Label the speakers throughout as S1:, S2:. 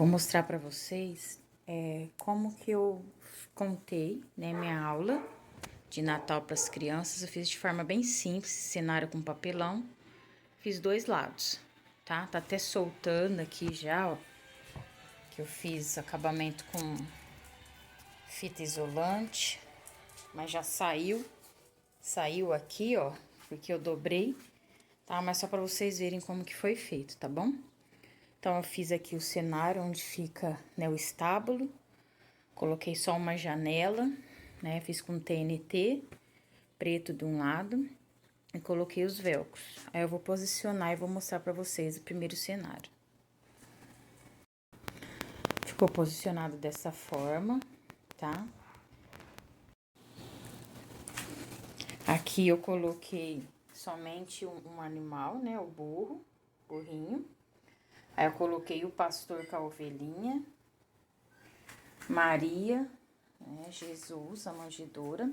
S1: Vou mostrar para vocês como que eu contei, né, minha aula de Natal para as crianças. Eu fiz de forma bem simples, cenário com papelão. Fiz dois lados, tá? Tá até soltando aqui já, ó. Que eu fiz acabamento com fita isolante, mas já saiu. Saiu aqui, ó, porque eu dobrei, tá? Mas só para vocês verem como que foi feito, tá bom? Então, eu fiz aqui o cenário onde fica, né, o estábulo. Coloquei só uma janela, né? Fiz com TNT preto de um lado e coloquei os velcros. Aí, eu vou posicionar e vou mostrar pra vocês o primeiro cenário. Ficou posicionado dessa forma, tá? Aqui eu coloquei somente um animal, né? O burrinho. Aí, eu coloquei o pastor com a ovelhinha, Maria, né, Jesus, a manjedoura,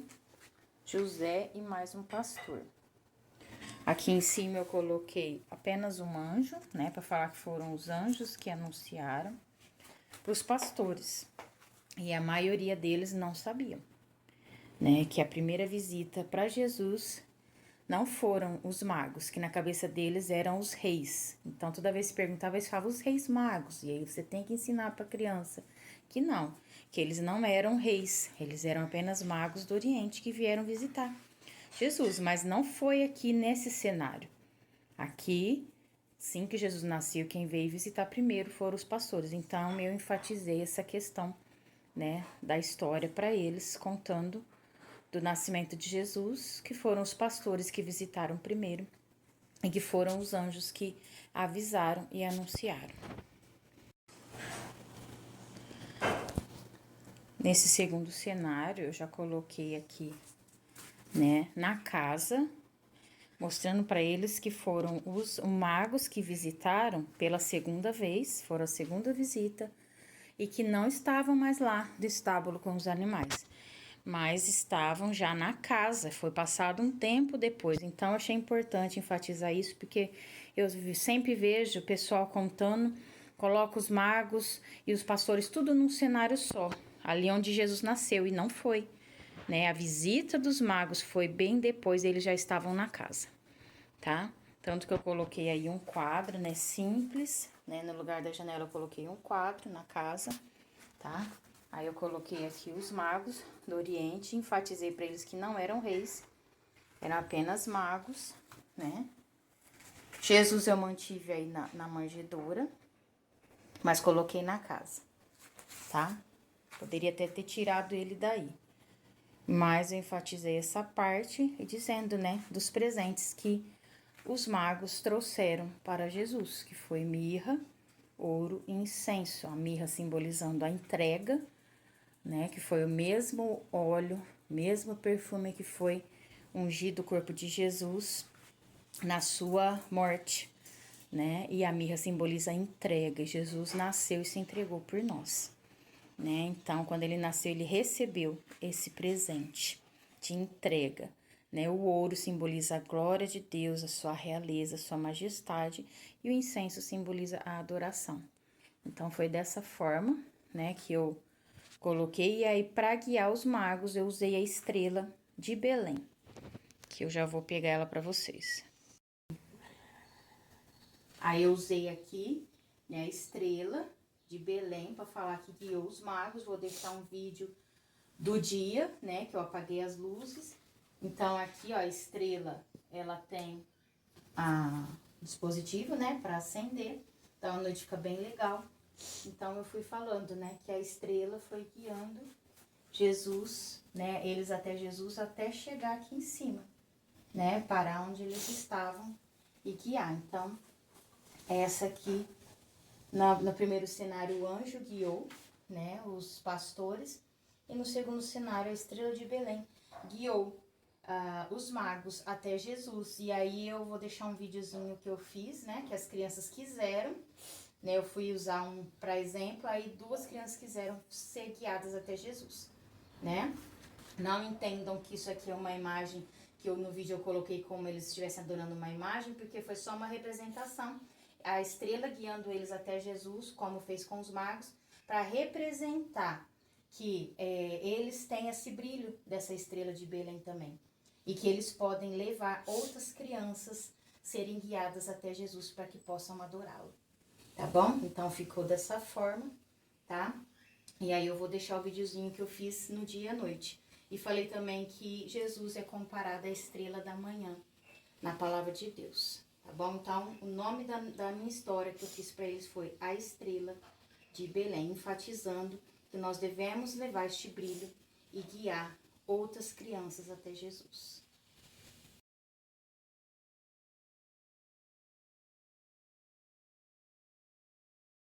S1: José e mais um pastor. Aqui em cima eu coloquei apenas um anjo, né, para falar que foram os anjos que anunciaram para os pastores. E a maioria deles não sabiam, né, que a primeira visita para Jesus não foram os magos, que na cabeça deles eram os reis. Então, toda vez que perguntava, eles falavam os reis magos. E aí você tem que ensinar para a criança que não, que eles não eram reis, eles eram apenas magos do Oriente que vieram visitar Jesus. Mas não foi aqui nesse cenário. Aqui, sim que Jesus nasceu, quem veio visitar primeiro foram os pastores. Então, eu enfatizei essa questão, né, da história para eles, contando do nascimento de Jesus, que foram os pastores que visitaram primeiro e que foram os anjos que avisaram e anunciaram. Nesse segundo cenário, eu já coloquei aqui, né, na casa, mostrando para eles que foram os magos que visitaram pela segunda vez, foram a segunda visita, e que não estavam mais lá do estábulo com os animais, mas estavam já na casa, foi passado um tempo depois. Então, eu achei importante enfatizar isso, porque eu sempre vejo o pessoal contando, coloca os magos e os pastores tudo num cenário só, ali onde Jesus nasceu, e não foi, né? A visita dos magos foi bem depois, eles já estavam na casa, tá? Tanto que eu coloquei aí um quadro, né, simples, né? No lugar da janela eu coloquei um quadro na casa, tá? Aí eu coloquei aqui os magos do Oriente, enfatizei para eles que não eram reis, eram apenas magos, né? Jesus eu mantive aí na manjedoura, mas coloquei na casa, tá? Poderia até ter tirado ele daí. Mas eu enfatizei essa parte e dizendo, né, dos presentes que os magos trouxeram para Jesus, que foi mirra, ouro e incenso. A mirra simbolizando a entrega, né, que foi o mesmo óleo, mesmo perfume que foi ungido o corpo de Jesus na sua morte, né? E a mirra simboliza a entrega. Jesus nasceu e se entregou por nós, né? Então, quando ele nasceu, ele recebeu esse presente de entrega, né? O ouro simboliza a glória de Deus, a sua realeza, a sua majestade, e o incenso simboliza a adoração. Então, foi dessa forma, né, que eu coloquei. E aí, para guiar os magos, eu usei a estrela de Belém, que eu já vou pegar ela para vocês. Aí, eu usei aqui, né, a estrela de Belém para falar que guiou os magos. Vou deixar um vídeo do dia, né, que eu apaguei as luzes. Então, aqui, ó, a estrela, ela tem a dispositivo, né, para acender. Então, a noite fica bem legal. Então, eu fui falando, né, que a estrela foi guiando Jesus, né, eles até Jesus, até chegar aqui em cima, né, parar onde eles estavam e guiar. Então, essa aqui, no primeiro cenário, o anjo guiou, né, os pastores, e no segundo cenário, a estrela de Belém guiou os magos até Jesus. E aí eu vou deixar um videozinho que eu fiz, né, que as crianças quiseram, né, eu fui usar um para exemplo, aí duas crianças quiseram ser guiadas até Jesus, né. Não entendam que isso aqui é uma imagem que no vídeo eu coloquei como eles estivessem adorando uma imagem, porque foi só uma representação. a estrela guiando eles até Jesus, como fez com os magos, para representar que eles têm esse brilho dessa estrela de Belém também. E que eles podem levar outras crianças serem guiadas até Jesus para que possam adorá-lo. Tá bom? Então ficou dessa forma, tá? E aí eu vou deixar o videozinho que eu fiz no dia e à noite. E falei também que Jesus é comparado à estrela da manhã, na palavra de Deus. Tá bom? Então, o nome da minha história que eu fiz para eles foi A Estrela de Belém, enfatizando que nós devemos levar este brilho e guiar outras crianças até Jesus.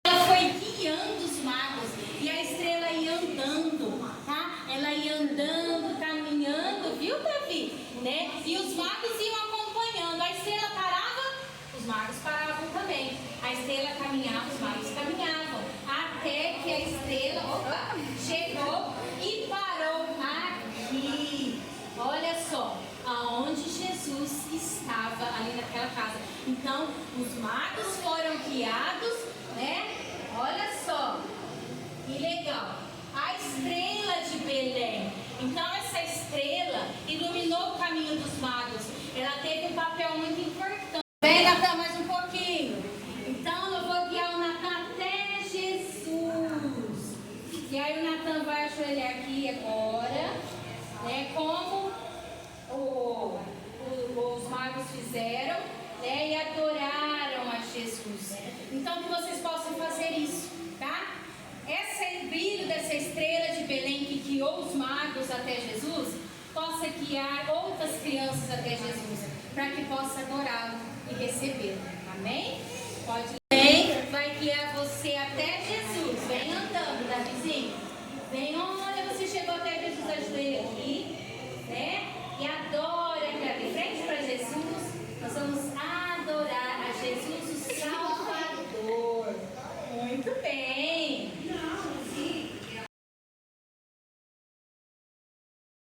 S1: Ela foi guiando os magos e a estrela ia andando, tá? Ela ia andando, caminhando, viu, Davi? Né? E os magos iam acompanhando. A estrela parava, os magos paravam também. A estrela caminhava, os magos caminhavam. Até que a estrela chegou e parou aqui. Olha só, aonde Jesus estava ali naquela casa. Então, os magos foram guiados, né? Olha só, que legal. A estrela de Belém. Então, essa estrela iluminou o caminho dos magos. Ela teve um papel muito importante. Vem, Natan, mais um pouquinho. Então, eu vou guiar o Natan até Jesus. E aí, o Natan vai ajoelhar aqui agora, né? Como os magos fizeram, né? E adoraram a Jesus. Então, que vocês possam fazer isso, tá? Esse brilho dessa estrela de Belém que guiou os magos até Jesus, possa guiar outras crianças até Jesus, para que possa adorá-lo e recebê-lo. Amém? Pode ir. Vai guiar você até Jesus. Vem andando, Davizinho. Vem, olha, você chegou até Jesus, ajoelha aqui, né?